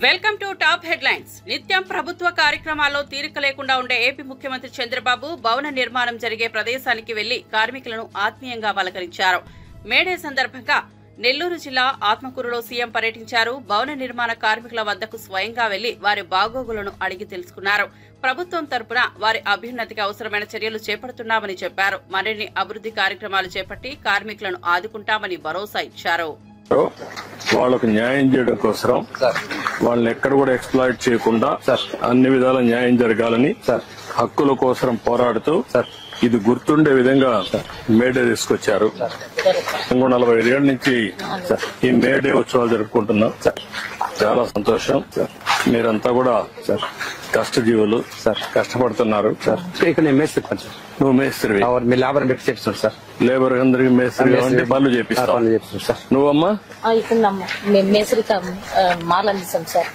Welcome to top headlines. నిత్యం ప్రభుత్వ కార్యక్రమాల్లో తీరిక లేకుండా ఉండే ఏపీ ముఖ్యమంత్రి చంద్రబాబు భవన నిర్మాణం జరిగే ప్రదేశానికి వెళ్లి కార్మికులను ఆత్మీయంగా పలకరించారు. మేడే సందర్భంగా నెల్లూరు జిల్లా ఆత్మకూరులో సీఎం పర్యటించారు. భవన నిర్మాణ కార్మికుల వద్దకు స్వయంగా వెళ్లి వారి బాగోగులను అడిగి తెలుసుకున్నారు. ప్రభుత్వం తరపున వారి అభ్యున్నతికి అవసరమైన చర్యలు చేపడుతున్నామని చెప్పారు. మరిన్ని అభివృద్ధి కార్యక్రమాలు చేపట్టి కార్మికులను ఆదుకుంటామని భరోసా ఇచ్చారు. వాళ్ళకు న్యాయం చేయడం కోసం వాళ్ళని ఎక్కడ కూడా ఎక్స్ప్లాయిట్ చేయకుండా అన్ని విధాల న్యాయం జరగాలని హక్కుల కోసం పోరాడుతూ ఇది గుర్తుండే విధంగా మేడే తీసుకొచ్చారు. 45 ఏళ్ల నుంచి ఈ మేడే ఉత్సవాలు జరుపుకుంటున్నాం. చాలా సంతోషం. మీరంతా కూడా కష్టజీవులు కష్టపడుతున్నారు. నువ్వు మేస్త్రి, మీ లేబర్ చెప్తున్నాడు సార్. లేబర్ అందరికి మేస్త్రి అంటే పనులు చేపిస్తావు. నువ్వమ్మా? మాల్ అందిస్తాం సార్.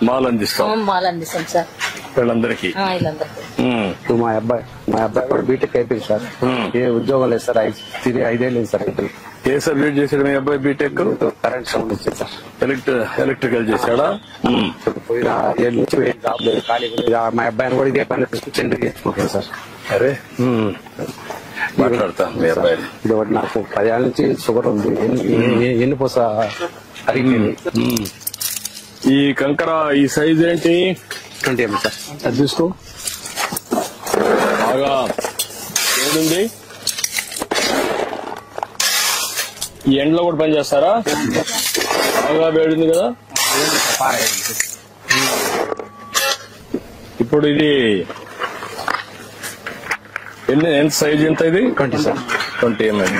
మాల్ అందిస్తాం. మాల్ అందిస్తాం సార్ వీళ్ళందరికీ. మా అబ్బాయి కూడా బీటెక్ అయిపోయింది సార్. ఏ ఉద్యోగం లేదు సార్. 5 ఏళ్ళు సార్. ఏ సబ్జెక్ట్ చేశాడు మీ అబ్బాయి? బీటెక్ కరెంట్ సంబంధించి సార్. ఎలక్ట్రికల్ చేశాడా? పోయిన 7 నుంచి జాబ్ లేదు, ఖాళీ. మా అబ్బాయిని కూడా ఇదే పని సెంటర్ చేసుకుంటాను సార్. అరే మాట్లాడతా. మీ అబ్బాయి ఇది ఒకటి నాకు 10 ఏళ్ళ నుంచి షుగర్ ఉంది. ఎన్నిపోస అరిగింది. ఈ కంకర ఈ సైజ్ ఏంటి? 20 mm సార్. అది తీసుకో. బాగా ఏడుంది. ఈ ఎండలో కూడా పని చేస్తారా? బాగా వేడింది కదా. ఇప్పుడు ఇది ఎంత సైజ్ ఎంత? ఇది 20 సార్. 20 mm.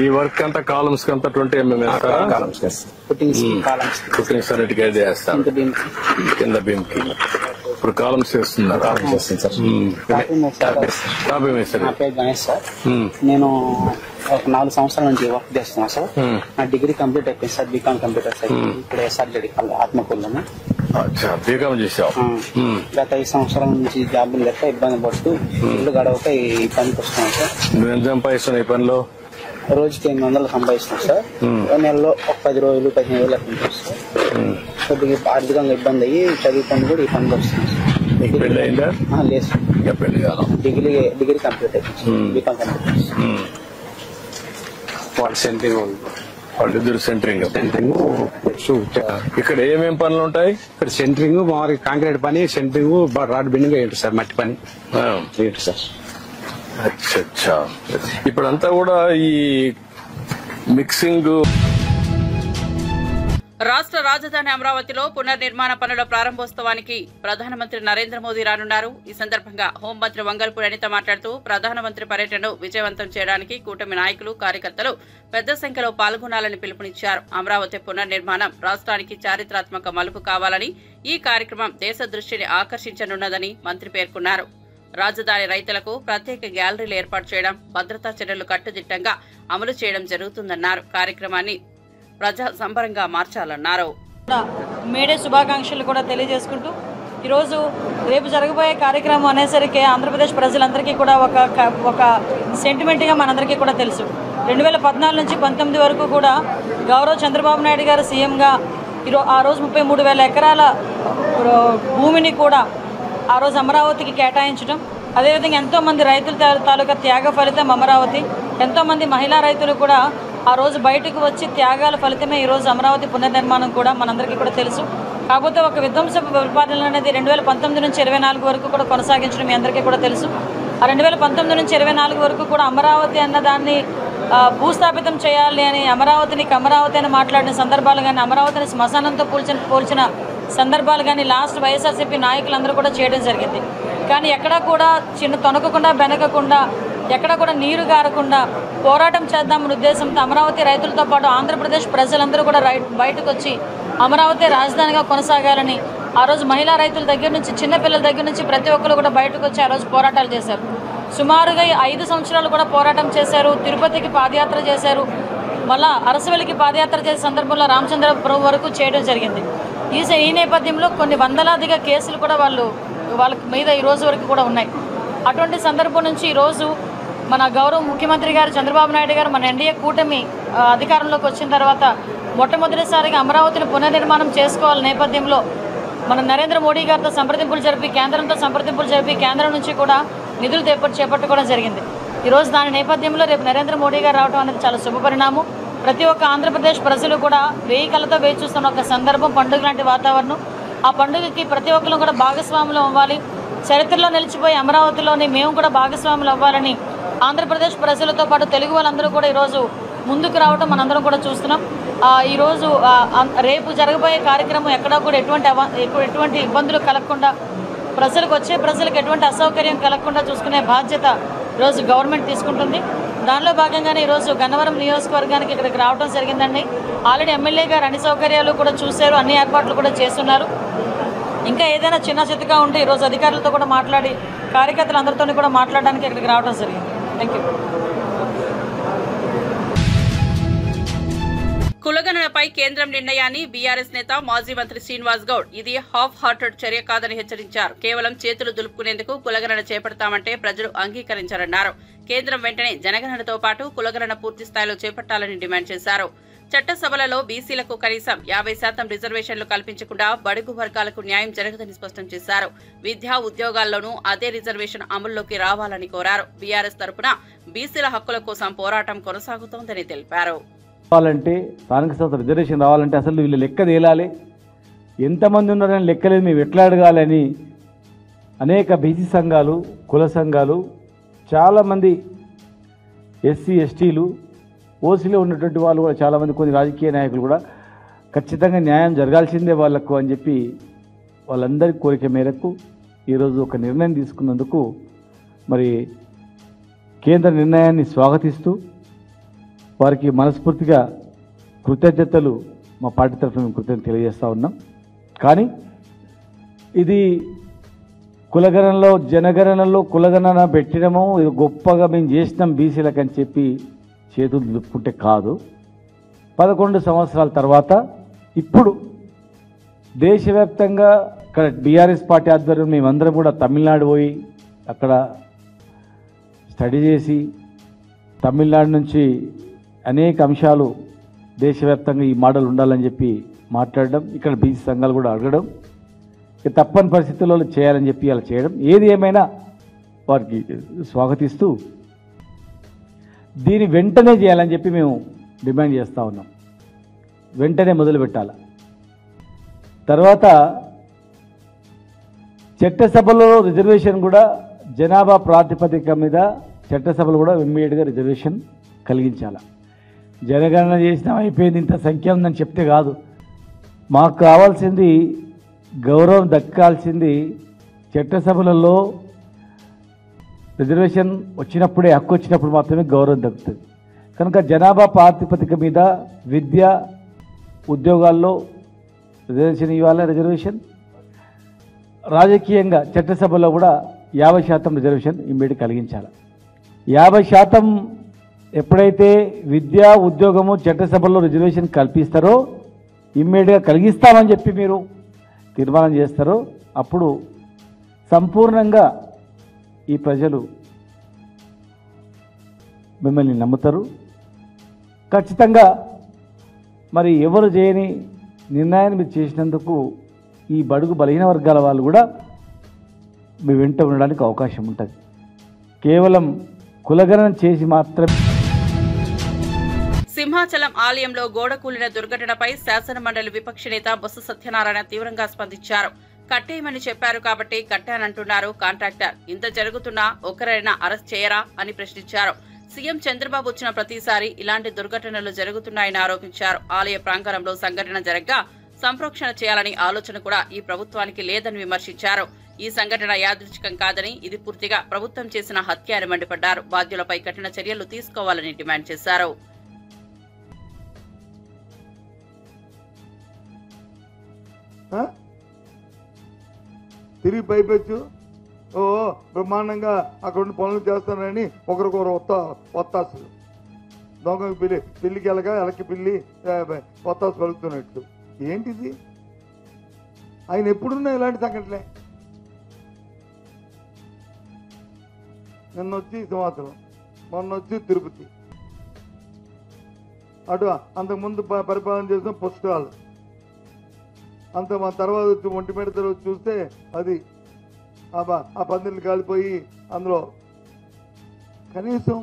ఈ వర్క్ అంతా కాలమ్స్ అంతా 20 mm వేస్తారా? ఫుటింగ్స్ అన్నిటికీ అయితే వేస్తారు కింద బీమ్ కి. ఇప్పుడు కాలమ్స్ వేస్తున్నారు. నా పేరు గణేష్ సార్. నేను ఒక 4 సంవత్సరాల నుంచి వర్క్ చేస్తున్నా సార్. నా డిగ్రీ కంప్లీట్ అయిపోయింది సార్. BCom computer science. ఇప్పుడు ఎస్ఆర్జెడ్ ఆత్మకూరులోనే బీకామ్ చేసావు. గత 5 సంవత్సరాల నుంచి జాబ్ లేక ఇబ్బంది పడుతూ ఇల్లు గడవక ఈ పనికి వస్తున్నాను సార్. నువ్వు ఎంత సంపాదిస్తున్నావు ఈ పనిలో? రోజుకి 800 సంపాదిస్తున్నాను సార్. నెలలో ఒక 10 రోజులు 15 రోజులు అట్లా సార్. కొద్దిగా ఆర్థికంగా ఇబ్బంది అయ్యి చదువుకొని కూడా ఈ పనికి వస్తున్నాను సార్. పెళ్లి అయిందా? లేదు సార్. పెళ్లి కాదు. డిగ్రీ కంప్లీట్ అయిపోయింది. BCom computer. వాళ్ళ సెంటరింగ్ వాళ్ళిద్దరు సెంటరింగ్. ఇక్కడ ఏమేం పనులు ఉంటాయి? ఇక్కడ సెంటరింగ్ మామూలుగా కాంక్రీట్ పని, సెంటరింగ్, రాడ్ బిండింగ్ ఏంటి సార్, మట్టి పని ఏంటి సార్. అచ్చా. ఇప్పుడంతా కూడా ఈ మిక్సింగ్. రాష్ట్ర రాజధాని అమరావతిలో పునర్నిర్మాణ పనుల ప్రారంభోత్సవానికి ప్రధానమంత్రి నరేంద్ర మోదీ రానున్నారు. ఈ సందర్భంగా హోంమంత్రి వంగల్పూడి అనిత మాట్లాడుతూ ప్రధానమంత్రి పర్యటనను విజయవంతం చేయడానికి కూటమి నాయకులు, కార్యకర్తలు పెద్ద సంఖ్యలో పాల్గొనాలని పిలుపునిచ్చారు. అమరావతి పునర్నిర్మాణం రాష్ట్రానికి చారిత్రాత్మక మలుపు కావాలని, ఈ కార్యక్రమం దేశ దృష్టిని ఆకర్షించనున్నదని మంత్రి పేర్కొన్నారు. రాజధాని రైతులకు ప్రత్యేక గ్యాలరీలు ఏర్పాటు చేయడం, భద్రతా చర్యలు కట్టుదిట్టంగా అమలు చేయడం జరుగుతుందన్నారు. కార్యక్రమాన్ని ప్రజా సంబరంగా మార్చాలన్నారు. మేడే శుభాకాంక్షలు కూడా తెలియజేసుకుంటూ ఈరోజు రేపు జరగబోయే కార్యక్రమం అనేసరికి ఆంధ్రప్రదేశ్ ప్రజలందరికీ కూడా ఒక సెంటిమెంట్గా మనందరికీ కూడా తెలుసు. 2014 నుంచి 19 వరకు కూడా గౌరవ్ చంద్రబాబు నాయుడు గారు సీఎంగా ఆ రోజు 33,000 ఎకరాల భూమిని కూడా ఆ రోజు అమరావతికి కేటాయించడం, అదేవిధంగా ఎంతోమంది రైతుల తాలూకా త్యాగ ఫలితం అమరావతి. ఎంతోమంది మహిళా రైతులు కూడా ఆ రోజు బయటకు వచ్చి త్యాగాల ఫలితమే ఈరోజు అమరావతి పునర్నిర్మాణం కూడా మనందరికీ కూడా తెలుసు. కాకపోతే ఒక విధ్వంస పరిపాలన అనేది 2019 నుంచి 24 వరకు కూడా కొనసాగించడం మీ అందరికీ కూడా తెలుసు. ఆ 2019 నుంచి 24 వరకు కూడా అమరావతి అన్న దాన్ని భూస్థాపితం చేయాలి అని అమరావతి అని మాట్లాడిన సందర్భాలు కానీ, అమరావతిని శ్మశానంతో పోల్చిన సందర్భాలు కానీ లాస్ట్ వైఎస్ఆర్సీపీ నాయకులందరూ కూడా చేయడం జరిగింది. కానీ ఎక్కడా కూడా తొనకకుండా బెనకకుండా, ఎక్కడ కూడా నీరు గారకుండా పోరాటం చేద్దామనే ఉద్దేశంతో అమరావతి రైతులతో పాటు ఆంధ్రప్రదేశ్ ప్రజలందరూ కూడా బయటకు వచ్చి అమరావతి రాజధానిగా కొనసాగాలని ఆ రోజు మహిళా రైతుల దగ్గర నుంచి, చిన్నపిల్లల దగ్గర నుంచి ప్రతి ఒక్కరు కూడా బయటకు వచ్చి ఆ రోజు పోరాటాలు చేశారు. సుమారుగా 5 సంవత్సరాలు కూడా పోరాటం చేశారు. తిరుపతికి పాదయాత్ర చేశారు. మళ్ళా అరసవెల్లికి పాదయాత్ర చేసే సందర్భంలో రామచంద్రపురం వరకు చేయడం జరిగింది. ఈ నేపథ్యంలో కొన్ని వందలాదిగా కేసులు కూడా వాళ్ళ మీద ఈ రోజు వరకు కూడా ఉన్నాయి. అటువంటి సందర్భం నుంచి ఈరోజు మన గౌరవ ముఖ్యమంత్రి గారు చంద్రబాబు నాయుడు గారు మన ఎన్డీఏ కూటమి అధికారంలోకి వచ్చిన తర్వాత మొట్టమొదటిసారిగా అమరావతిని పునర్నిర్మాణం చేసుకోవాలి నేపథ్యంలో మన నరేంద్ర మోడీ గారితో సంప్రదింపులు జరిపి కేంద్రంతో సంప్రదింపులు జరిపి కేంద్రం నుంచి కూడా నిధులు చేపట్టుకోవడం జరిగింది. ఈరోజు దాని నేపథ్యంలో రేపు నరేంద్ర మోడీ గారు రావడం అనేది చాలా శుభపరిణామం. ప్రతి ఒక్క ఆంధ్రప్రదేశ్ ప్రజలు కూడా వేయి కళ్ళతో వేచి చూస్తున్న ఒక సందర్భం, పండుగ లాంటి వాతావరణం. ఆ పండుగకి ప్రతి ఒక్కరు కూడా భాగస్వాములు అవ్వాలి. చరిత్రలో నిలిచిపోయి అమరావతిలోని మేము కూడా భాగస్వాములు అవ్వాలని ఆంధ్రప్రదేశ్ ప్రజలతో పాటు తెలుగు వాళ్ళందరూ కూడా ఈరోజు ముందుకు రావడం మనందరం కూడా చూస్తున్నాం. ఈరోజు రేపు జరగబోయే కార్యక్రమం ఎక్కడా కూడా ఎటువంటి ఇబ్బందులు కలగకుండా ప్రజలకు ఎటువంటి అసౌకర్యం కలగకుండా చూసుకునే బాధ్యత ఈరోజు గవర్నమెంట్ తీసుకుంటుంది. దానిలో భాగంగానే ఈరోజు గన్నవరం నియోజకవర్గానికి ఇక్కడికి రావడం జరిగిందండి. ఆల్రెడీ ఎమ్మెల్యే గారు అన్ని సౌకర్యాలు కూడా చూశారు, అన్ని ఏర్పాట్లు కూడా చేస్తున్నారు. ఇంకా ఏదైనా చిన్న చిత్తగా ఉంటే ఈరోజు అధికారులతో కూడా మాట్లాడి కార్యకర్తలందరితో కూడా మాట్లాడడానికి ఇక్కడికి రావడం జరిగింది. Thank you. కులగణనపై కేంద్రం నిర్ణయాన్ని బీఆర్ఎస్ నేత మాజీ మంత్రి శ్రీనివాస్ గౌడ్ ఇది హాఫ్ హార్టెడ్ చర్య కాదని హెచ్చరించారు. కేవలం చేతులు దులుపుకునేందుకు కులగణన చేపడతామంటే ప్రజలు అంగీకరించారన్నారు. కేంద్రం వెంటనే జనగణనతో పాటు కులగణన పూర్తి స్థాయిలో చేపట్టాలని డిమాండ్ చేశారు. చట్టసభలలో బీసీలకు కనీసం 50% రిజర్వేషన్లు కల్పించకుండా బడుగు వర్గాలకు న్యాయం జరగదని స్పష్టం చేశారు. విద్యా ఉద్యోగాల్లోనూ అదే రిజర్వేషన్ అమల్లోకి రావాలని కోరారు. బీఆర్ఎస్ తరపున బీసీల హక్కుల కోసం పోరాటం కొనసాగుతోందని తెలిపారు. రావాలంటే స్థానిక సంస్థ రిజర్వేషన్ రావాలంటే అసలు వీళ్ళు లెక్క తేలాలి, ఎంతమంది ఉన్నారని లెక్కలేదు మేము ఎట్లా అడగాలని అనేక బీసీ సంఘాలు, కుల సంఘాలు, చాలామంది ఎస్సీ ఎస్టీలు, ఓసీలో ఉన్నటువంటి వాళ్ళు కూడా చాలామంది, కొన్ని రాజకీయ నాయకులు కూడా ఖచ్చితంగా న్యాయం జరగాల్సిందే వాళ్లకు అని చెప్పి వాళ్ళందరి కోరిక మేరకు ఈరోజు ఒక నిర్ణయం తీసుకున్నందుకు మరి కేంద్ర నిర్ణయాన్ని స్వాగతిస్తూ వారికి మనస్ఫూర్తిగా కృతజ్ఞతలు మా పార్టీ తరఫున మేము కృతజ్ఞతలు తెలియజేస్తూ ఉన్నాం. కానీ ఇది కులగణనలో జనగణనలో కులగణన పెట్టడము ఇది గొప్పగా మేము చేసినాం బీసీలకు అని చెప్పి చేతులు దులుపుకుంటే కాదు. 11 సంవత్సరాల తర్వాత ఇప్పుడు దేశవ్యాప్తంగా ఇక్కడ బీఆర్ఎస్ పార్టీ ఆధ్వర్యం మేమందరం కూడా తమిళనాడు పోయి అక్కడ స్టడీ చేసి తమిళనాడు నుంచి అనేక అంశాలు దేశవ్యాప్తంగా ఈ మోడల్ ఉండాలని చెప్పి మాట్లాడడం, ఇక్కడ బీసీ సంఘాలు కూడా అడగడం, తప్పని పరిస్థితుల్లో చేయాలని చెప్పి అలా చేయడం, ఏది ఏమైనా వారికి స్వాగతిస్తూ దీన్ని వెంటనే చేయాలని చెప్పి మేము డిమాండ్ చేస్తూ ఉన్నాం. వెంటనే మొదలు పెట్టాలి. తర్వాత చట్టసభలో రిజర్వేషన్ కూడా జనాభా ప్రాతిపదిక మీద చట్టసభలు కూడా ఇమ్మీడియట్గా రిజర్వేషన్ కలిగించాలి. జనగణన చేసినా అయిపోయింది, ఇంత సంఖ్య ఉందని చెప్తే కాదు. మాకు కావాల్సింది గౌరవం దక్కాల్సింది చట్టసభలలో రిజర్వేషన్ వచ్చినప్పుడే, హక్కు వచ్చినప్పుడు మాత్రమే గౌరవం దక్కుతుంది. కనుక జనాభా ప్రాతిపదిక మీద విద్య ఉద్యోగాల్లో రిజర్వేషన్ ఇవ్వాలి. రిజర్వేషన్ రాజకీయంగా చట్టసభలో కూడా 50% రిజర్వేషన్ ఇమ్మీడియట్ కలిగించాలి. 50% ఎప్పుడైతే విద్యా ఉద్యోగము చట్టసభలో రిజర్వేషన్ కల్పిస్తారో, ఇమ్మీడియట్గా కలిగిస్తామని చెప్పి మీరు తీర్మానం చేస్తారో అప్పుడు సంపూర్ణంగా ఈ ప్రజలు మిమ్మల్ని నమ్ముతారు. ఖచ్చితంగా మరి ఎవరు చేయని నిర్ణయాన్ని మీరు చేసినందుకు ఈ బడుగు బలహీన వర్గాల వాళ్ళు కూడా మీ వెంట ఉండడానికి అవకాశం ఉంటుంది. కేవలం కులగణన చేసి మాత్రమే. సింహాచలం ఆలయంలో గోడ కూలిన దుర్ఘటనపై శాసనమండలి విపక్ష నేత బొత్స సత్యనారాయణ తీవ్రంగా స్పందించారు. కట్టేయమని చెప్పారు కాబట్టి కట్టానంటున్నారు కాంట్రాక్టర్. ఇంత జరుగుతున్నా ఒకరైనా అరెస్ట్ చేయరా అని ప్రశ్నించారు. సీఎం చంద్రబాబు వచ్చిన ప్రతిసారి ఇలాంటి దుర్ఘటనలు జరుగుతున్నాయని ఆరోపించారు. ఆలయ ప్రాంగణంలో సంఘటన జరగ్గా సంప్రోక్షణ చేయాలని ఆలోచన కూడా ఈ ప్రభుత్వానికి లేదని విమర్శించారు. ఈ సంఘటన యాదృచ్ఛికం కాదని, ఇది పూర్తిగా ప్రభుత్వం చేసిన హత్య అని మండిపడ్డారు. బాధ్యులపై కఠిన చర్యలు తీసుకోవాలని డిమాండ్ చేశారు. తిరిగి పైపెచ్చు బ్రహ్మాండంగా అక్కడ పనులు చేస్తానని ఒకరికొకరు ఒత్తాసులు దొంగకి పిల్లికి ఎలకి పిల్లి ఒత్తాసు పలుకుతున్నట్టు. ఏంటిది? ఆయన ఎప్పుడున్నా ఇలాంటి సంఘటనలే. నిన్న వచ్చి సింహాచలం, మొన్న వచ్చి తిరుపతి. అటు అంతకుముందు పరిపాలన చేసిన పుస్తకాలు అంత మా తర్వాత వచ్చి ఒంటిమిట్ట తర్వాత చూస్తే అది ఆ పందిళ్ళు కాలిపోయి అందులో కనీసం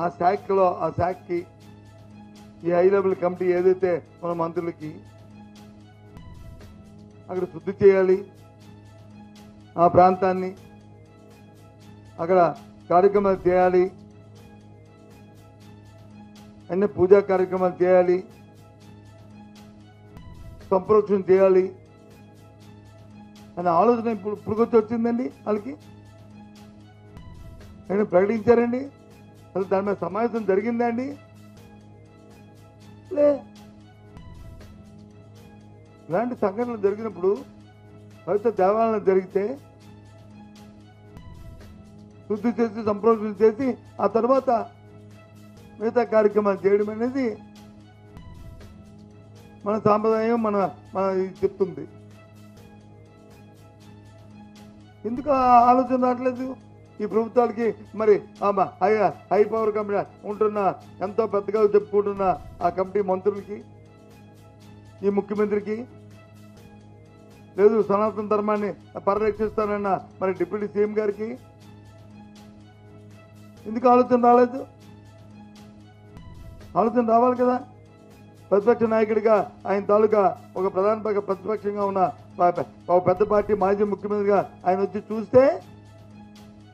ఆ శాఖకి ఈ హై లెవెల్ కమిటీ ఏదైతే మన మంత్రులకి అక్కడ శుద్ధి చేయాలి, ఆ ప్రాంతాన్ని అక్కడ కార్యక్రమాలు చేయాలి, అన్ని పూజా కార్యక్రమాలు చేయాలి, సంప్రోక్షణ చేయాలి అనే ఆలోచన ఇప్పుడు వచ్చిందండి వాళ్ళకి. నేను ప్రకటించారండి, అసలు దాని మీద సమావేశం జరిగిందా అండి? లే. ఇలాంటి సంఘటనలు జరిగినప్పుడు పవిత్ర దేవాలయం జరిగితే శుద్ధి చేసి సంప్రోక్షణ చేసి ఆ తర్వాత మిగతా కార్యక్రమాలు చేయడం అనేది మన సాంప్రదాయం, మన చెప్తుంది. ఎందుకు ఆలోచన రావట్లేదు ఈ ప్రభుత్వాలకి? మరి హై పవర్ కమిటీ ఉంటున్న ఎంతో పెద్దగా చెప్పుకుంటున్న ఆ కమిటీ మంత్రులకి, ఈ ముఖ్యమంత్రికి లేదు, సనాతన ధర్మాన్ని పరిరక్షిస్తానన్న మరి డిప్యూటీ సీఎం గారికి ఎందుకు ఆలోచన రాలేదు? ఆలోచన రావాలి కదా. ప్రతిపక్ష నాయకుడిగా ఆయన తాలూకా ఒక ప్రధాన ప్రతిపక్షంగా ఉన్న ఒక పెద్ద పార్టీ మాజీ ముఖ్యమంత్రిగా ఆయన వచ్చి చూస్తే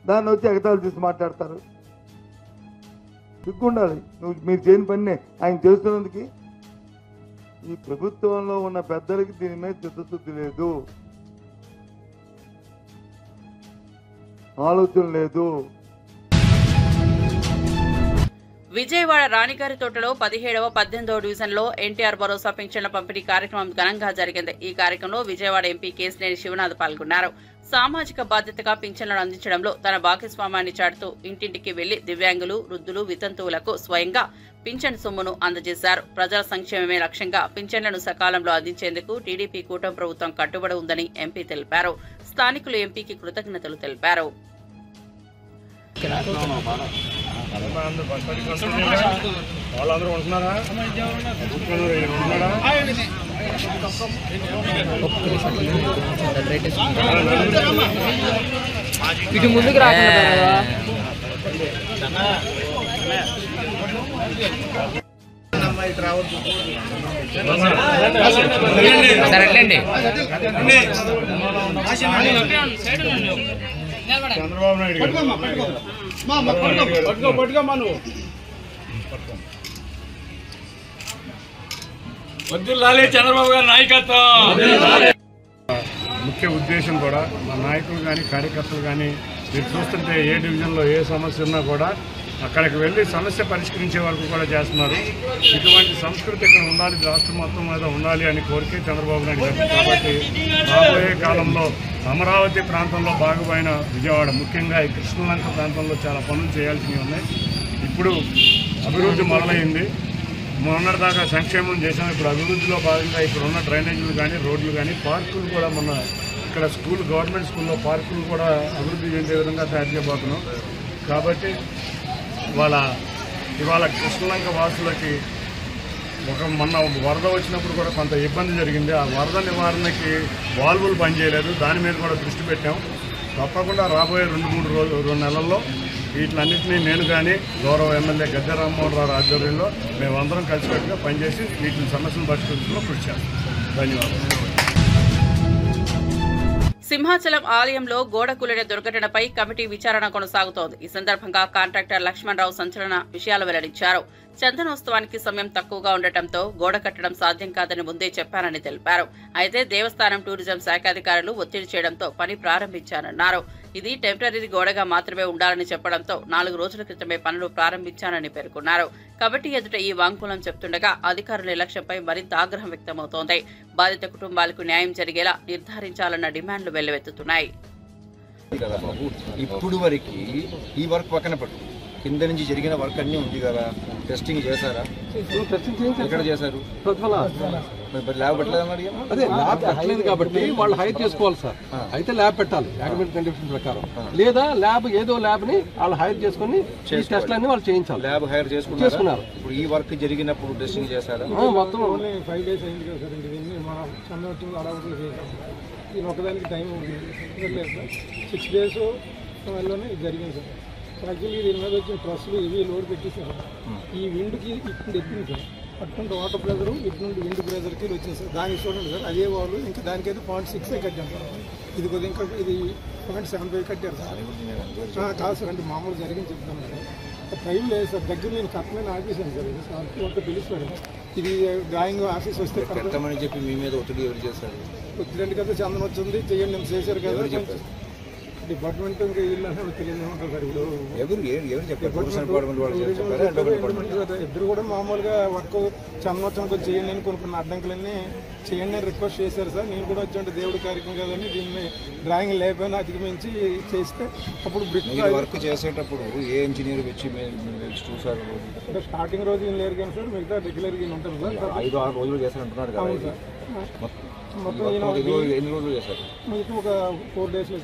దాన్ని వచ్చి ఎగతాళి తీసి మాట్లాడతారు. సిగ్గుండాలి. మీరు చేయని పని ఆయన చేస్తున్నందుకు. ఈ ప్రభుత్వంలో ఉన్న పెద్దలకి దీని మీద చిత్తశుద్ధి లేదు, ఆలోచన లేదు. విజయవాడ రాణిగారి తోటలో 17వ 18వ డివిజన్లో ఎన్టీఆర్ భరోసా పింఛన్ల పంపిణీ కార్యక్రమం ఘనంగా జరిగింది. ఈ కార్యక్రమంలో విజయవాడ ఎంపీ కేశినేని శివనాథ్ పాల్గొన్నారు. సామాజిక బాధ్యతగా పింఛన్లను అందించడంలో తన భాగస్వామ్యాన్ని చాటుతూ ఇంటింటికి వెళ్లి దివ్యాంగులు, వృద్ధులు, వితంతువులకు స్వయంగా పింఛన్ సొమ్మును అందజేశారు. ప్రజల సంక్షేమమే లక్ష్యంగా పింఛన్లను సకాలంలో అందించేందుకు టీడీపీ కూటమి ప్రభుత్వం కట్టుబడి ఉందని ఎంపీ తెలిపారు. స్థానికులు ఎంపీకి కృతజ్ఞతలు తెలిపారు. వాళ్ళందరూ ఉంటున్నారా? ఇటు ముందుకు రాకుండా చంద్రబాబు నాయుడు చంద్రబాబు గారి నాయకత్వం ముఖ్య ఉద్దేశం కూడా మా నాయకులు కానీ కార్యకర్తలు కానీ మీరు చూస్తుంటే ఏ డివిజన్లో ఏ సమస్య ఉన్నా కూడా అక్కడికి వెళ్ళి సమస్య పరిష్కరించే వరకు కూడా చేస్తున్నారు. ఇటువంటి సంస్కృతి ఇక్కడ ఉండాలి, రాష్ట్రం మొత్తం మీద ఉండాలి అని కోరికే చంద్రబాబు నాయుడు గారు. కాబట్టి రాబోయే కాలంలో అమరావతి ప్రాంతంలో భాగమైన విజయవాడ, ముఖ్యంగా ఈ కృష్ణలంక ప్రాంతంలో చాలా పనులు చేయాల్సినవి ఉన్నాయి. ఇప్పుడు అభివృద్ధి మొదలైంది. మొన్నటిదాకా సంక్షేమం చేసాం. ఇప్పుడు అభివృద్ధిలో భాగంగా ఇక్కడ ఉన్న డ్రైనేజీలు కానీ, రోడ్లు కానీ, పార్కులు కూడా మొన్న ఇక్కడ గవర్నమెంట్ స్కూల్లో పార్కులు కూడా అభివృద్ధి చెందే విధంగా తయారు చేయబోతున్నాం. కాబట్టి ఇవాళ కృష్ణలంక వాసులకి మొన్న వరద వచ్చినప్పుడు కూడా కొంత ఇబ్బంది జరిగింది. ఆ వరద నివారణకి వాల్వులు పనిచేయలేదు, దాని మీద కూడా దృష్టి పెట్టాం. తప్పకుండా రాబోయే 2 నెలల్లో వీటిలన్నింటినీ నేను కానీ గౌరవ ఎమ్మెల్యే గద్దె రామ్మోహన్ రావు ఆధ్వర్యంలో మేమందరం కలిసికట్టుగా పనిచేసి వీటిని సమస్యలు పరిష్కరించడంలో కృషి చేస్తాం. ధన్యవాదాలు. సింహాచలం ఆలయంలో గోడ కూలిన దుర్ఘటనపై కమిటీ విచారణ కొనసాగుతోంది. ఈ సందర్భంగా కాంట్రాక్టర్ లక్ష్మణరావు సంచలన విషయాలు వెల్లడించారు. చందనోత్సవానికి సమయం తక్కువగా ఉండటంతో గోడ కట్టడం సాధ్యం కాదని ముందే చెప్పారని తెలిపారు. అయితే దేవస్థానం టూరిజం శాఖ అధికారులు ఒత్తిడి చేయడంతో పని ప్రారంభించారన్నారు. ఇది టెంపరీ గోడగా మాత్రమే ఉండాలని చెప్పడంతో 4 రోజుల క్రితమే పనులు ప్రారంభించానని పేర్కొన్నారు. కమిటీ ఎదుట ఈ వాంగ్మూలం చెప్తుండగా అధికారుల నిర్లక్ష్యంపై మరింత ఆగ్రహం వ్యక్తమవుతోంది. బాధిత కుటుంబాలకు న్యాయం జరిగేలా నిర్ధారించాలన్న డిమాండ్లు వెల్లువెత్తుతున్నాయి. ఇప్పుడు వరకు ఈ వర్క్ పక్కన పట్టు, కింద నుంచి జరిగిన వర్క్ అన్నీ ఉంది కదా, టెస్టింగ్ చేశారా? ఎక్కడ చేశారు? ల్యాబ్ పెట్టలేదని అడిగాను. అదే ల్యాబ్ పెట్టలేదు కాబట్టి వాళ్ళు హైర్ చేసుకోవాలి సార్. అయితే ల్యాబ్ పెట్టాలి అకాడమిక్ కండిషన్ ప్రకారం, లేదా ల్యాబ్ ఏదో ల్యాబ్ ని వాళ్ళు హైర్ చేసుకుని టెస్ట్లన్నీ వాళ్ళు చేయించాలి. ల్యాబ్ హైర్ చేసుకున్నారు. ఇప్పుడు ఈ వర్క్ జరిగినప్పుడు టెస్టింగ్ చేశారా? మొత్తం 5 days అయింది కదా సార్. దీన్ని మనం సన్నోటింగ్ అడవులు చేసాం. ఇది ఒకదానికి టైం లేదు సార్. 6 days వల్లనే ఇది జరిగింది సార్. యాక్చువల్లీ దీని మీద వచ్చిన ట్రస్లు ఇవి లోడ్ పెట్టేసారు. ఈ విండ్కి ఇప్పుడు ఎక్కింది సార్. అటువంటి వాటర్ ప్రెజరు ఇటువంటి విండ్ ప్రెజర్కి వచ్చింది సార్. దానికి చూడండి సార్, అదే వాళ్ళు ఇంకా దానికైతే 0.6 కట్టాం సార్. ఇది కొద్దిగా ఇంకా ఇది 0.75 కట్టారు సార్. కాదు సార్, అంటే మామూలు జరిగింది చెప్తాను సార్. టైం లేదు సార్. దగ్గర నేను కట్టమని ఆఫీసాను సార్. సార్ పిలుస్తాడు. ఇది డ్రాయింగ్ ఆఫీస్ వస్తే కట్టమని చెప్పి మీ మీద ఒత్తిడి ఎవరు చేస్తారు? ఒత్తిడి కదా, చందన వచ్చింది చెయ్యండి నేను చేశారు కదా. డిపార్ట్మెంట్ ఇంకా వీళ్ళు తెలియదు ఏమంటారు సార్. ఇప్పుడు ఇద్దరు కూడా మామూలుగా వర్క్ చందనోత్సవం చేయండి అని కొన్ని అడ్డంకులన్నీ చేయండి అని రిక్వెస్ట్ చేశారు సార్. నేను కూడా వచ్చి దేవుడి కార్యక్రమం కదని దీన్ని డ్రాయింగ్ లేకపోయినా అధిగమించి చేస్తే అప్పుడు వర్క్ చేసేటప్పుడు ఏ ఇంజనీర్ వచ్చి చూసారు? స్టార్టింగ్ రోజు ఈయన లేరు కానీ సార్, మిగతా రెగ్యులర్ ఈయన ఉంటారు సార్. 5-6 రోజులు చేశారంటున్నారు కదా. మొత్తం ఎన్ని రోజులు చేశారు? ఒక 4 days లో.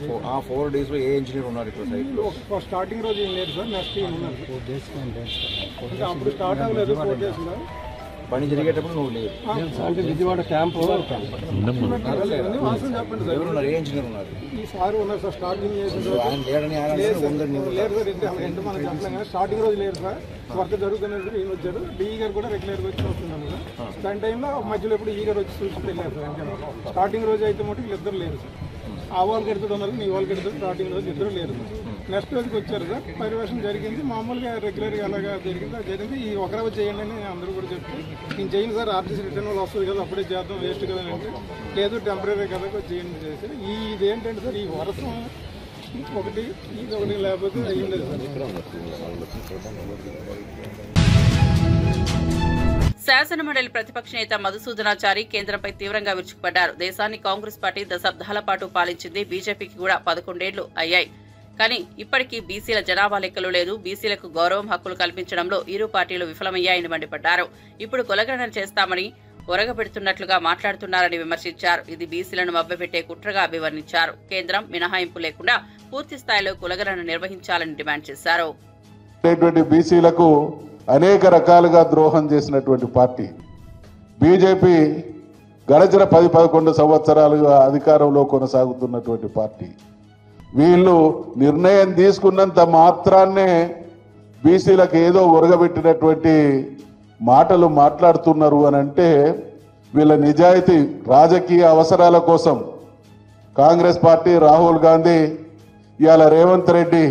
4 days లో ఏ ఇంజనీర్ ఉన్నారు ఇప్పుడు సైట్ లో? స్టార్టింగ్ రోజు ఏం లేదు సార్, నెక్స్ట్ ఈయన ఉన్నారు. 4 days అప్పుడు స్టార్ట్ అవ్వలేదు. 4 days లో పని జరిగేటప్పుడు నువ్వు లేదు. అంటే విజయవాడ క్యాంప్ చెప్పండి సార్. ఎవరున్నారు? ఏ ఇంజనీర్ ఉన్నారు? ఈ సార్ ఉన్నారు సార్. స్టార్టింగ్ చేసిన ఆయన లేడని లేదు సార్. రెండు మనకు చెప్పలేం కానీ స్టార్టింగ్ రోజు లేదు సార్. వర్క్ జరుగుతున్నప్పుడు ఈయన వచ్చారు. డిఈ గారు కూడా రెగ్యులర్గా వచ్చి వస్తున్నాను సార్. దాని టైంలో మధ్యలో ఎప్పుడు ఈ గారు వచ్చి చూసి వెళ్ళారు సార్. అంటే స్టార్టింగ్ రోజు అయితే మటు వీళ్ళిద్దరు లేరు సార్. ఆ వాళ్ళకి ఎడుతుడు ఉన్నారు, నీ వాళ్ళకి ఎడుతుడు. స్టార్టింగ్ రోజు ఇద్దరు లేరు సార్. నెక్స్ట్ రోజుకి వచ్చారు సార్. పర్యవేక్షణ జరిగింది మామూలుగా రెగ్యులర్గా అలాగా జరిగింది. ఈ ఒక రోజు చేయండి అని అందరూ కూడా చెప్పి నేను చేయను సార్. ఆర్టీసీ రిటర్న్ వాళ్ళు వస్తుంది కదా, అప్పుడే చేద్దాం, వేస్ట్ కదా అంటే లేదు టెంపరీ కదా చేయండి చేసి. ఇదేంటంటే సార్, ఈ వర్షం ఒకటి ఇది ఒకటి లేకపోతే అయ్యింది సార్. శాసనమండలి ప్రతిపక్ష నేత మధుసూదనాచారి కేంద్రంపై తీవ్రంగా విరుచుకుపడ్డారు. దేశాన్ని కాంగ్రెస్ పార్టీ దశాబ్దాల పాటు పాలించింది. బీజేపీకి కూడా 11 ఏళ్లు అయ్యాయి. కానీ ఇప్పటికీ బీసీల జనాభా లెక్కలు లేదు. బీసీలకు గౌరవం, హక్కులు కల్పించడంలో ఇరు పార్టీలు విఫలమయ్యాయని మండిపడ్డారు. ఇప్పుడు కులగణన చేస్తామని ఒరగబెడుతున్నట్లుగా మాట్లాడుతున్నారని విమర్శించారు. ఇది బీసీలను మభ్యపెట్టే కుట్రగా అభివర్ణించారు. కేంద్రం మినహాయింపు లేకుండా పూర్తి స్థాయిలో కులగణన నిర్వహించాలని డిమాండ్ చేశారు. బీసీలకు అనేక రకాలుగా ద్రోహం చేసినటువంటి పార్టీ బీజేపీ. గడచిన 10-11 సంవత్సరాలుగా అధికారంలో కొనసాగుతున్నటువంటి పార్టీ. వీళ్ళు నిర్ణయం తీసుకున్నంత మాత్రాన్నే బీసీలకు ఏదో ఒరగబెట్టినటువంటి మాటలు మాట్లాడుతున్నారు అని అంటే వీళ్ళ నిజాయితీ రాజకీయ అవసరాల కోసం కాంగ్రెస్ పార్టీ, రాహుల్ గాంధీ, ఇవాళ రేవంత్ రెడ్డి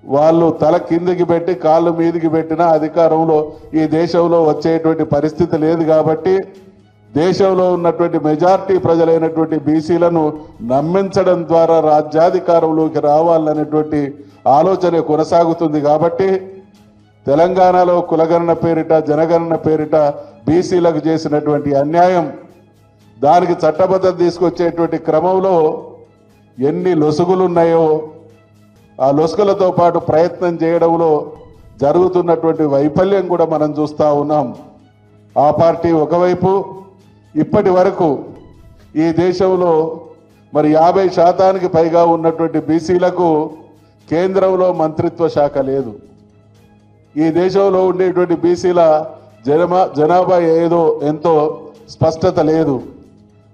వాళ్ళు తల కిందికి పెట్టి కాళ్ళు మీదికి పెట్టిన అధికారంలో ఈ దేశంలో వచ్చేటువంటి పరిస్థితి లేదు. కాబట్టి దేశంలో ఉన్నటువంటి మెజార్టీ ప్రజలైనటువంటి బీసీలను నమ్మించడం ద్వారా రాజ్యాధికారంలోకి రావాలనేటువంటి ఆలోచన కొనసాగుతుంది. కాబట్టి తెలంగాణలో కులగణన పేరిట, జనగణన పేరిట బీసీలకు చేసినటువంటి అన్యాయం, దానికి చట్టబద్ధత తీసుకొచ్చేటువంటి క్రమంలో ఎన్ని లొసుగులున్నాయో ఆ లొసుగులతో పాటు ప్రయత్నం చేయడంలో జరుగుతున్నటువంటి వైఫల్యం కూడా మనం చూస్తూ ఉన్నాం. ఆ పార్టీ ఒకవైపు ఇప్పటి వరకు ఈ దేశంలో మరి 50% పైగా ఉన్నటువంటి బీసీలకు కేంద్రంలో మంత్రిత్వ శాఖ లేదు. ఈ దేశంలో ఉండేటువంటి బీసీల జనాభా ఎంతో స్పష్టత లేదు.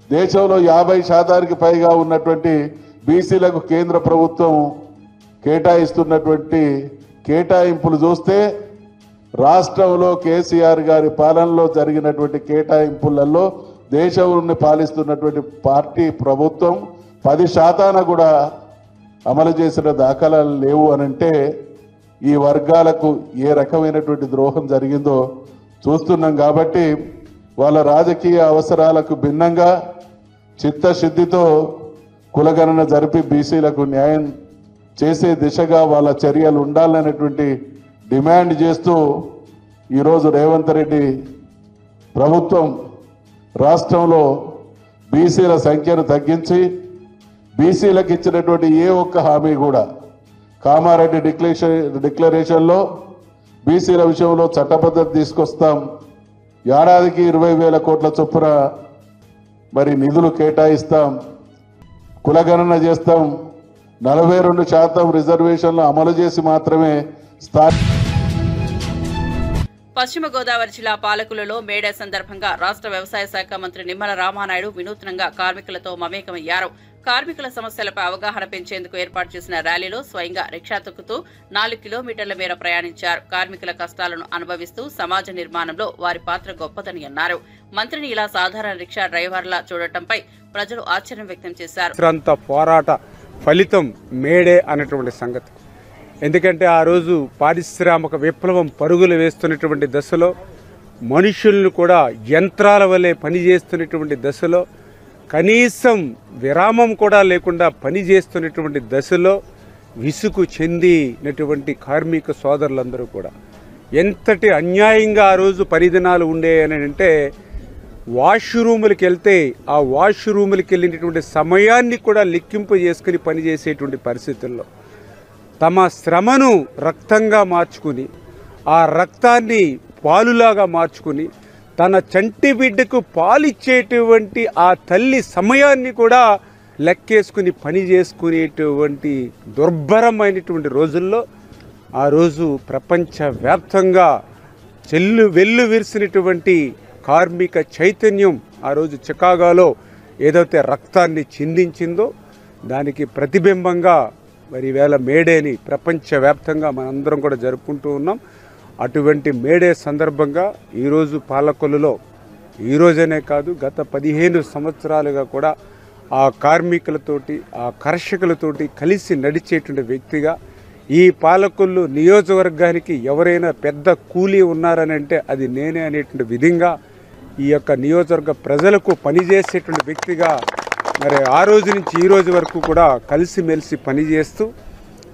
దేశంలో 50% పైగా ఉన్నటువంటి బీసీలకు కేంద్ర ప్రభుత్వం కేటాయిస్తున్నటువంటి కేటాయింపులు చూస్తే రాష్ట్రంలో కేసీఆర్ గారి పాలనలో జరిగినటువంటి కేటాయింపులలో దేశంలో పాలిస్తున్నటువంటి పార్టీ ప్రభుత్వం 10% కూడా అమలు చేసిన దాఖలాలు లేవు అనంటే ఈ వర్గాలకు ఏ రకమైనటువంటి ద్రోహం జరిగిందో చూస్తున్నాం. కాబట్టి వాళ్ళ రాజకీయ అవసరాలకు భిన్నంగా చిత్తశుద్ధితో కులగణన జరిపి బీసీలకు న్యాయం చేసే దిశగా వాళ్ళ చర్యలు ఉండాలనేటువంటి డిమాండ్ చేస్తూ ఈరోజు రేవంత్ రెడ్డి ప్రభుత్వం రాష్ట్రంలో బీసీల సంఖ్యను తగ్గించి బీసీలకు ఇచ్చినటువంటి ఏ ఒక్క హామీ కూడా కామారెడ్డి డిక్లరేషన్లో బీసీల విషయంలో చట్టబద్ధత తీసుకొస్తాం, ఏడాదికి 20,000 కోట్ల చొప్పున మరి నిధులు కేటాయిస్తాం, కులగణన చేస్తాం, 42% రిజర్వేషన్లు అమలు చేసి మాత్రమే పశ్చిమ గోదావరి జిల్లా పాలకులలో మేడే సందర్భంగా రాష్ట్ర వ్యవసాయ శాఖ మంత్రి నిమ్మల రామానాయుడు వినూత్నంగా కార్మికులతో మమేకమయ్యారు. కార్మికుల సమస్యలపై అవగాహన పెంచేందుకు ఏర్పాటు చేసిన ర్యాలీలో స్వయంగా రిక్షా తొక్కుతూ 4 కిలోమీటర్ల మేర ప్రయాణించారు. కార్మికుల కష్టాలను అనుభవిస్తూ సమాజ నిర్మాణంలో వారి పాత్ర గొప్పదని అన్నారు. మంత్రిని ఇలా సాధారణ రిక్షా డ్రైవర్లా చూడటంపై ప్రజలు ఆశ్చర్యం వ్యక్తం చేశారు. పోరాట ఫలితం మేడే అనేటువంటి సంగతి. ఎందుకంటే ఆ రోజు పారిశ్రామిక విప్లవం పరుగులు వేస్తున్నటువంటి దశలో, మనుషులను కూడా యంత్రాల వల్లే పనిచేస్తున్నటువంటి దశలో, కనీసం విరామం కూడా లేకుండా పనిచేస్తున్నటువంటి దశలో విసుగు చెందినటువంటి కార్మిక సోదరులందరూ కూడా ఎంతటి అన్యాయంగా ఆ రోజు పరిదినాలు ఉండేయని అంటే, వాష్రూములకు వెళ్తే ఆ వాష్రూములకు వెళ్ళినటువంటి సమయాన్ని కూడా లెక్కింపు చేసుకుని పనిచేసేటువంటి పరిస్థితుల్లో తమ శ్రమను రక్తంగా మార్చుకుని, ఆ రక్తాన్ని పాలులాగా మార్చుకుని, తన చంటి బిడ్డకు పాలిచ్చేటువంటి ఆ తల్లి సమయాన్ని కూడా లెక్కేసుకుని పని చేసుకునేటువంటి దుర్భరమైనటువంటి రోజుల్లో ఆ రోజు ప్రపంచవ్యాప్తంగా వెల్లు విరిసినటువంటి కార్మిక చైతన్యం ఆ రోజు చికాగోలో ఏదైతే రక్తాన్ని చిందించిందో దానికి ప్రతిబింబంగా మరి ఈవేళ మేడేని ప్రపంచవ్యాప్తంగా మనందరం కూడా జరుపుకుంటూ ఉన్నాం. అటువంటి మేడే సందర్భంగా ఈరోజు పాలకొల్లులో, ఈరోజనే కాదు గత 15 సంవత్సరాలుగా కూడా ఆ కార్మికులతోటి, ఆ కర్షకులతోటి కలిసి నడిచేటువంటి వ్యక్తిగా ఈ పాలకొల్లు నియోజకవర్గానికి ఎవరైనా పెద్ద కూలీ ఉన్నారని అంటే అది నేనే అనేటువంటి విధంగా ఈ యొక్క నియోజకవర్గ ప్రజలకు పనిచేసేటువంటి వ్యక్తిగా మరి ఆ రోజు నుంచి ఈ రోజు వరకు కూడా కలిసిమెలిసి పనిచేస్తూ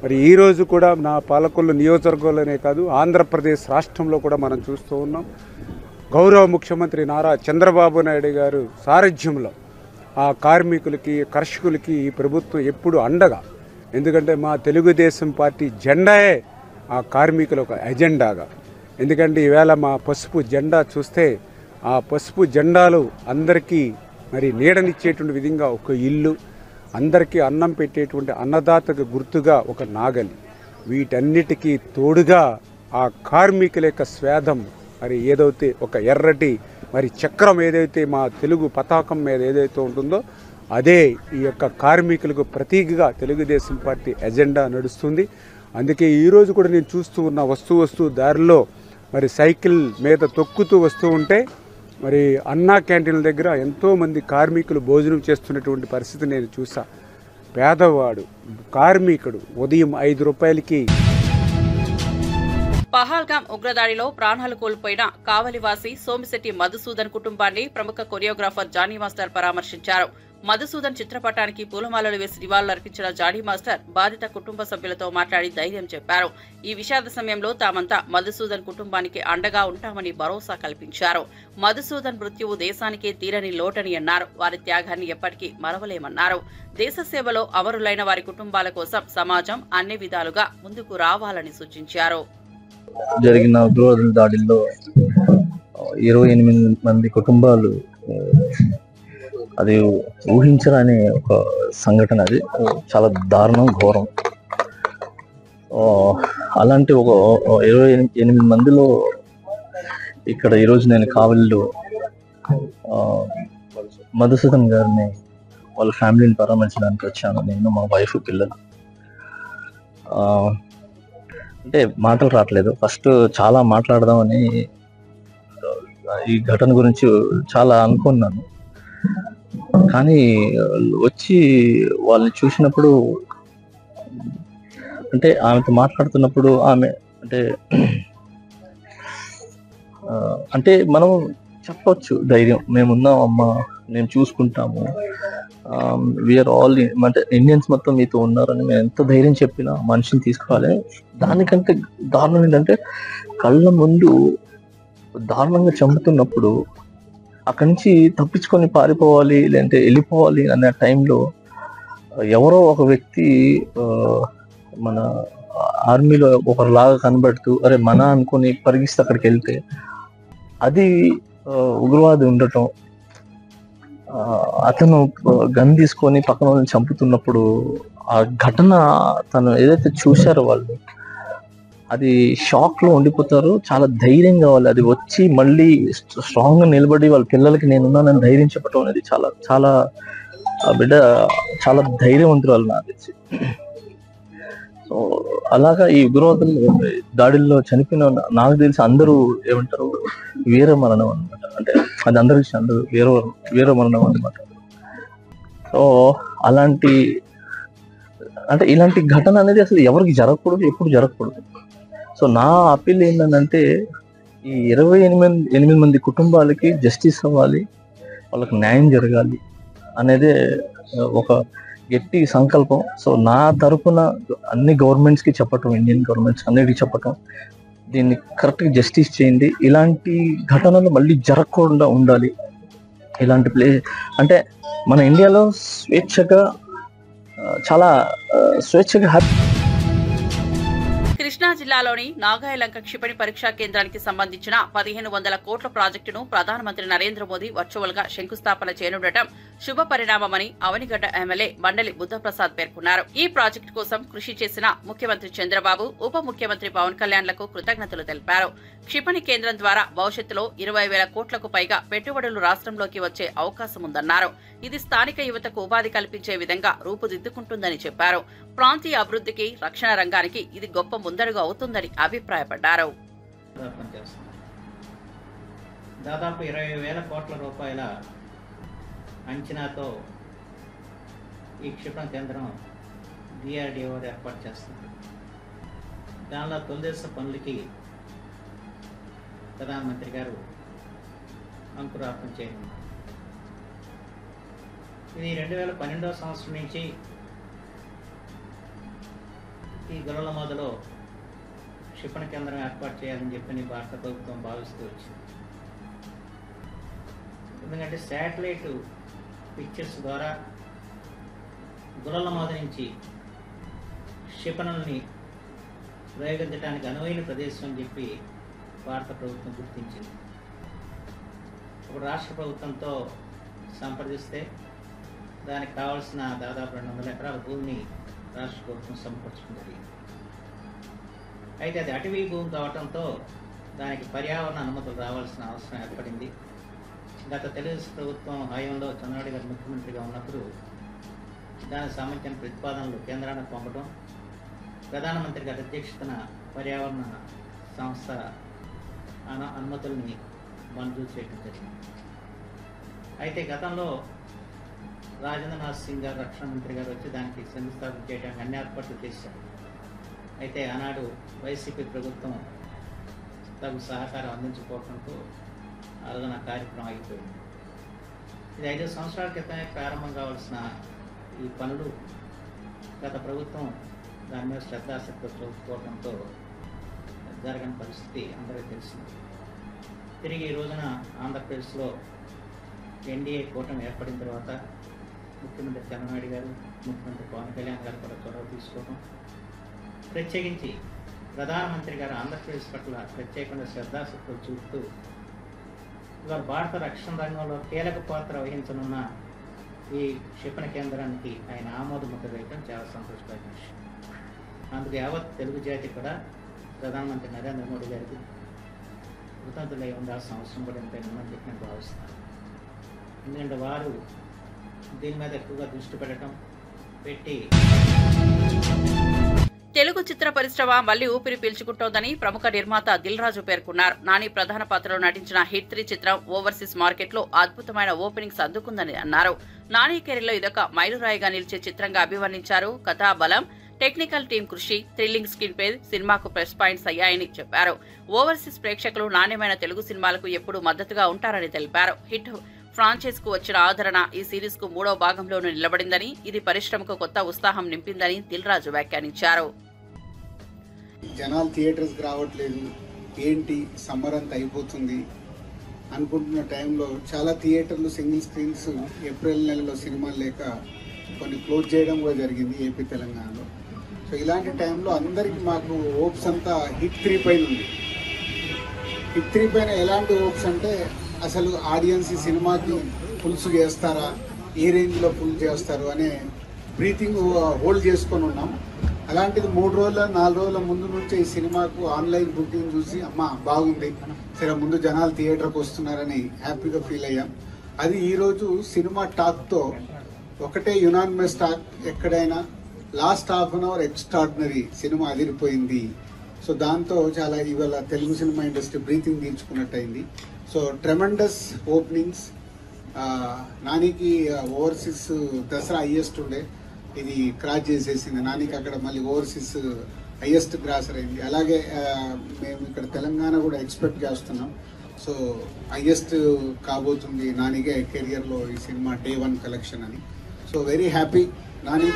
మరి ఈ రోజు కూడా నా పాలకొల్లు నియోజకవర్గంలోనే కాదు ఆంధ్రప్రదేశ్ రాష్ట్రంలో కూడా మనం చూస్తూ ఉన్నాం. గౌరవ ముఖ్యమంత్రి నారా చంద్రబాబు నాయుడు గారు సారథ్యంలో ఆ కార్మికులకి, కర్షకులకి ఈ ప్రభుత్వం ఎప్పుడు అండగా. ఎందుకంటే మా తెలుగుదేశం పార్టీ జెండాయే ఆ కార్మికుల ఒక ఎజెండాగా. ఎందుకంటే ఈవేళ మా పసుపు జెండా చూస్తే ఆ పసుపు జెండాలు అందరికీ మరి నీడనిచ్చేటువంటి విధంగా ఒక ఇల్లు, అందరికీ అన్నం పెట్టేటువంటి అన్నదాతకు గుర్తుగా ఒక నాగలి, వీటన్నిటికీ తోడుగా ఆ కార్మికుల యొక్క స్వేదం మరి ఏదైతే ఒక ఎర్రటి మరి చక్రం ఏదైతే మా తెలుగు పతాకం మీద ఏదైతే ఉంటుందో అదే ఈ యొక్క కార్మికులకు ప్రతీకగా తెలుగుదేశం పార్టీ ఎజెండా నడుస్తుంది. అందుకే ఈరోజు కూడా నేను చూస్తూ ఉన్న వస్తూ దారిలో మరి సైకిల్ మీద తొక్కుతూ వస్తూ ఉంటే మరి అన్నా క్యాంటీన్ల దగ్గర ఎంతోమంది కార్మికులు భోజనం చేస్తున్నటువంటి పరిస్థితి నేను చూసా. పేదవాడు కార్మికుడు ఉదయం 5 రూపాయలకి. పహల్గాం ఉగ్రదాడిలో ప్రాణాలు కోల్పోయిన కావలివాసి సోమిశెట్టి మధుసూదన్ కుటుంబాన్ని ప్రముఖ కొరియోగ్రాఫర్ జానీ మాస్టర్ పరామర్శించారు. మధుసూదన్ చిత్రపటానికి పూలమాలలు వేసి నివాళులర్పించిన జానీ మాస్టర్ బాధిత కుటుంబ సభ్యులతో మాట్లాడి ధైర్యం చెప్పారు. ఈ విషాద సమయంలో తామంతా మధుసూదన్ కుటుంబానికి అండగా ఉంటామని భరోసా కల్పించారు. మధుసూదన్ మృత్యువు దేశానికే తీరని లోటని అన్నారు. వారి త్యాగాన్ని ఎప్పటికీ మరవలేమన్నారు. దేశ సేవలో అమరులైన వారి కుటుంబాల కోసం సమాజం అన్ని విధాలుగా ముందుకు రావాలని సూచించారు. జరిగిన ఉగ్రవాదుల దాడిలో 28 మంది కుటుంబాలు, అది ఊహించరాని ఒక సంఘటన. అది చాలా దారుణం, ఘోరం. అలాంటి ఒక 28 మందిలో ఇక్కడ ఈరోజు నేను కావలిలో మధుసూదన్ గారిని వాళ్ళ ఫ్యామిలీని పరామర్శించడానికి వచ్చాను. నేను, మా వైఫ్, పిల్లలు. అంటే మాటలు రావట్లేదు. ఫస్ట్ చాలా మాట్లాడదామని ఈ ఘటన గురించి చాలా అనుకున్నాను, కానీ వచ్చి వాళ్ళని చూసినప్పుడు, అంటే ఆమెతో మాట్లాడుతున్నప్పుడు ఆమె అంటే మనం చెప్పొచ్చు ధైర్యం, మేమున్నాం అమ్మా, మేము చూసుకుంటాము, వీఆర్ ఆల్, అంటే ఇండియన్స్ మొత్తం మీతో ఉన్నారని మేము ఎంత ధైర్యం చెప్పినా మనిషిని తీసుకోవాలి. దానికంటే దారుణం ఏంటంటే కళ్ళ ముందు దారుణంగా చంపుతున్నప్పుడు అక్కడి నుంచి తప్పించుకొని పారిపోవాలి లేదంటే వెళ్ళిపోవాలి అనే టైంలో ఎవరో ఒక వ్యక్తి మన ఆర్మీలో ఒకరిలాగా కనబడుతూ అరే మన అనుకొని పరిగిస్తే అక్కడికి వెళ్తే అది ఉగ్రవాది ఉండటం, అతను గన్ తీసుకొని పక్కన వాళ్ళని చంపుతున్నప్పుడు ఆ ఘటన తను ఏదైతే చూశారో వాళ్ళు అది షాక్ లో ఉండిపోతారు. చాలా ధైర్యం కావాలి, అది వచ్చి మళ్ళీ స్ట్రాంగ్ గా నిలబడి వాళ్ళ పిల్లలకి నేనున్నానని ధైర్యం చెప్పడం అనేది చాలా చాలా బిడ్డ చాలా ధైర్యవంతురాలు నాకు తెలిసి. సో అలాగా ఈ ఉగ్రవాదుల దాడుల్లో చనిపోయిన నాకు తెలిసి అందరూ ఏమంటారు వీర మరణం అనమాట. అంటే అది అందరికి అందరూ వీర మరణం అనమాట. సో ఇలాంటి ఘటన అనేది అసలు ఎవరికి జరగకూడదు, ఎప్పుడు జరగకూడదు. సో నా అప్పీల్ ఏంటంటే ఈ 28 మంది కుటుంబాలకి జస్టిస్ అవ్వాలి, వాళ్ళకి న్యాయం జరగాలి అనేదే ఒక గట్టి సంకల్పం. సో నా తరపున అన్ని గవర్నమెంట్స్కి చెప్పటం, ఇండియన్ గవర్నమెంట్స్ అన్నిటికీ చెప్పటం, దీన్ని కరెక్ట్గా జస్టిస్ చేయండి. ఇలాంటి ఘటనలు మళ్ళీ జరగకుండా ఉండాలి. ఇలాంటి అంటే మన ఇండియాలో స్వేచ్ఛగా చాలా స్వేచ్ఛగా కృష్ణా జిల్లాలోని నాగాయలంక క్షిపణి పరీక్షా కేంద్రానికి సంబంధించిన 1500 కోట్ల ప్రాజెక్టును ప్రధానమంత్రి నరేంద్ర మోదీ వర్చువల్ గా శంకుస్థాపన చేయనుండటం శుభ పరిణామమని అవనిగడ్డ ఎమ్మెల్యే బండలి బుద్ధప్రసాద్ పేర్కొన్నారు. ఈ ప్రాజెక్టు కోసం కృషి చేసిన ముఖ్యమంత్రి చంద్రబాబు, ఉప ముఖ్యమంత్రి పవన్ కళ్యాణ్లకు కృతజ్ఞతలు తెలిపారు. క్షిపణి కేంద్రం ద్వారా భవిష్యత్తులో 20,000 కోట్లకు పైగా పెట్టుబడులు రాష్ట్రంలోకి వచ్చే అవకాశం ఉందన్నారు. ఇది స్థానిక యువతకు ఉపాధి కల్పించే విధంగా రూపుదిద్దుకుంటుందని చెప్పారు. ప్రాంతీయ అభివృద్ధికి, రక్షణ రంగానికి ఇది గొప్ప ముందడుగు అవుతుందని అభిప్రాయపడ్డారు. దాదాపు 20,000 కోట్ల రూపాయల అంచనాతో ఈ క్షిపణి కేంద్రం DRDO ఏర్పాటు చేస్తుంది. దానిలో తొలిదశ పనులకి ప్రధానమంత్రి గారు అంకురార్పణ చేయనున్నారు. ఇది 2012వ సంవత్సరం నుంచి ఈ గొల్లలమోదలో క్షిపణి కేంద్రం ఏర్పాటు చేయాలని చెప్పి భారత ప్రభుత్వం భావిస్తూ వచ్చింది. ఎందుకంటే శాటిలైట్ పిక్చర్స్ ద్వారా గొల్లలమోద నుంచి క్షిపణుల్ని ప్రయోగించడానికి అనువైన ప్రదేశం అని చెప్పి భారత ప్రభుత్వం గుర్తించింది. ఇప్పుడు రాష్ట్ర ప్రభుత్వంతో సంప్రదిస్తే దానికి కావాల్సిన దాదాపు 200 ఎకరాల భూమిని రాష్ట్ర ప్రభుత్వం సమకూర్చుకుంటుంది. అయితే అది అటవీ భూమి కావడంతో దానికి పర్యావరణ అనుమతులు రావాల్సిన అవసరం ఏర్పడింది. గత తెలుగు ప్రభుత్వం హయాంలో చంద్రబాబు గారు ముఖ్యమంత్రిగా ఉన్నప్పుడు దానికి సంబంధించిన ప్రతిపాదనలు కేంద్రానికి పంపడం, ప్రధానమంత్రి గారి అధ్యక్షతన పర్యావరణ సంస్థ అనుమతుల్ని మంజూరు చేయడం జరిగింది. అయితే గతంలో రాజేంద్రనాథ్ సింగ్ గారు రక్షణ మంత్రి గారు వచ్చి దానికి శంకుస్థాపన చేయడానికి అన్ని ఏర్పాట్లు చేశారు. అయితే ఆనాడు వైసీపీ ప్రభుత్వం తగు సహకారం అందించకపోవడంతో ఆ రోజున కార్యక్రమం అయిపోయింది. ఇది 5 సంవత్సరాల క్రితమే ప్రారంభం కావాల్సిన ఈ పనులు గత ప్రభుత్వం దాని మీద శ్రద్ధాశక్తితో చూపుకోవడంతో జరగని పరిస్థితి అందరికీ తెలిసింది. తిరిగి ఈ రోజున ఆంధ్రప్రదేశ్లో ఎన్డీఏ కూటమి ఏర్పడిన తర్వాత ముఖ్యమంత్రి చంద్రబాబు గారు, ముఖ్యమంత్రి పవన్ కళ్యాణ్ గారు కూడా చొరవ తీసుకోవడం, ప్రత్యేకించి ప్రధానమంత్రి గారు ఆంధ్రప్రదేశ్ పట్ల ప్రత్యేకంగా శ్రద్ధాశక్తులు చూపుతూ ఇవాళ భారత రక్షణ రంగంలో కీలక పాత్ర వహించనున్న ఈ క్షిపణి కేంద్రానికి ఆయన ఆమోద ముద్ర వేయడం చాలా సంతోషకరమైన విషయం. అందుకు యావత్ తెలుగు జాతి కూడా ప్రధానమంత్రి నరేంద్ర మోడీ గారికి కృతజ్ఞతలై ఉండాల్సిన అవసరం కూడా ఎంతైనా ఉందని చెప్పి నేను భావిస్తున్నాను. ఎందుకంటే వారు దీని మీద ఎక్కువగా దృష్టి పెట్టి తెలుగు చిత్ర పరిశ్రమ మళ్లీ ఊపిరి పీల్చుకుంటోందని ప్రముఖ నిర్మాత దిల్ రాజు పేర్కొన్నారు. నాని ప్రధాన పాత్రలో నటించిన హిట్ 3 చిత్రం ఓవర్సీస్ మార్కెట్లో అద్భుతమైన ఓపెనింగ్స్ అందుకుందని అన్నారు. నాని కెరీర్లో ఇదొక మైలురాయిగా నిలిచే చిత్రంగా అభివర్ణించారు. కథా బలం, టెక్నికల్ టీం కృషి, థ్రిల్లింగ్ స్క్రీన్ ప్లే సినిమాకు ప్లస్ పాయింట్స్ అయ్యాయని చెప్పారు. ఓవర్సీస్ ప్రేక్షకులు నాణ్యమైన తెలుగు సినిమాలకు ఎప్పుడూ మద్దతుగా ఉంటారని తెలిపారు. హిట్ ఫ్రాంచైజ్ కు వచ్చిన ఆదరణ ఈ సిరీస్ కు 3వ భాగంలోనూ నిలబడిందని, ఇది పరిశ్రమకు కొత్త ఉత్సాహం నింపిందని దిల్ రాజు వ్యాఖ్యానించారు. జనాలు థియేటర్స్కి రావట్లేదు, ఏంటి సమ్మర్ అంతా అయిపోతుంది అనుకుంటున్న టైంలో చాలా థియేటర్లు సింగిల్ స్క్రీన్స్ ఏప్రిల్ నెలలో సినిమాలు లేక కొన్ని క్లోజ్ చేయడం కూడా జరిగింది ఏపీ తెలంగాణలో. సో ఇలాంటి టైంలో అందరికీ మాకు హోప్స్ అంతా హిట్ 3 పైన ఉంది. హిట్ 3 పైన ఎలాంటి హోప్స్ అంటే అసలు ఆడియన్స్ ఈ సినిమాకి పులుసు చేస్తారా, ఏ రేంజ్లో పుల్ చేస్తారు అనే బ్రీతింగ్ హోల్డ్ చేసుకొని ఉన్నాం. అలాంటిది 3 రోజుల 4 రోజుల ముందు నుంచే ఈ సినిమాకు ఆన్లైన్ బుకింగ్ చూసి అమ్మ బాగుంది, సరే ముందు జనాలు థియేటర్కి వస్తున్నారని హ్యాపీగా ఫీల్ అయ్యాం. అది ఈరోజు సినిమా టాక్తో ఒకటే యునానిమస్ టాక్, ఎక్కడైనా last half an hour extraordinary, cinema అదిరిపోయింది. సో దాంతో చాలా ఇవాళ తెలుగు సినిమా ఇండస్ట్రీ బ్రీతింగ్ తీర్చుకున్నట్టు అయింది. So tremendous openings. నానికి ఓవర్సీస్ దసరా హైయెస్ట్ ఉండే, ఇది క్రాస్ చేసేసింది. నానికి అక్కడ మళ్ళీ ఓవర్సీస్ హైయెస్ట్ గ్రాసర్ అయింది. అలాగే మేము ఇక్కడ తెలంగాణ కూడా ఎక్స్పెక్ట్ చేస్తున్నాం. సో హైయెస్ట్ కాబోతుంది నానిగే కెరియర్లో ఈ సినిమా Day 1 కలెక్షన్ అని. So very happy Nani,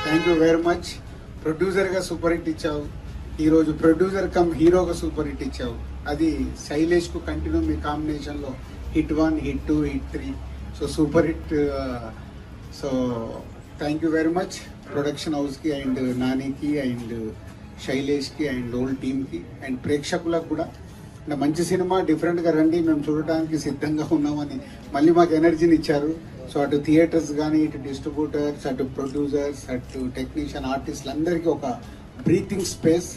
thank you very much. ప్రొడ్యూసర్గా సూపర్ హిట్ ఇచ్చావు, ఈరోజు ప్రొడ్యూసర్ కమ్ హీరోగా సూపర్ హిట్ ఇచ్చావు. అది శైలేష్కు కంటిన్యూ మీ కాంబినేషన్లో hit 1, hit 2, hit 3. So super hit. So thank you very much production హౌస్కి అండ్ నానికి అండ్ శైలేష్కి అండ్ హోల్ టీమ్కి అండ్ ప్రేక్షకులకు కూడా. మంచి సినిమా డిఫరెంట్గా రండి, మేము చూడటానికి సిద్ధంగా ఉన్నామని మళ్ళీ మాకు ఎనర్జీని ఇచ్చారు. సో అటు థియేటర్స్ కానీ, ఇటు డిస్ట్రిబ్యూటర్స్, అటు ప్రొడ్యూసర్స్, అటు టెక్నీషియన్, ఆర్టిస్టులు అందరికీ ఒక బ్రీతింగ్ స్పేస్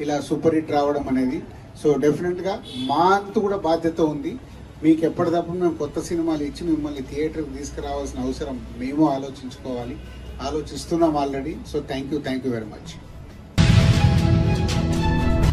ఇలా సూపర్ హిట్ రావడం అనేది. సో డెఫినెట్గా మా అంతు కూడా బాధ్యత ఉంది. మీకు ఎప్పటికప్పుడు మేము కొత్త సినిమాలు ఇచ్చి మిమ్మల్ని థియేటర్కి తీసుకురావాల్సిన అవసరం మేము ఆలోచించుకోవాలి, ఆలోచిస్తున్నాం already. So thank you very much.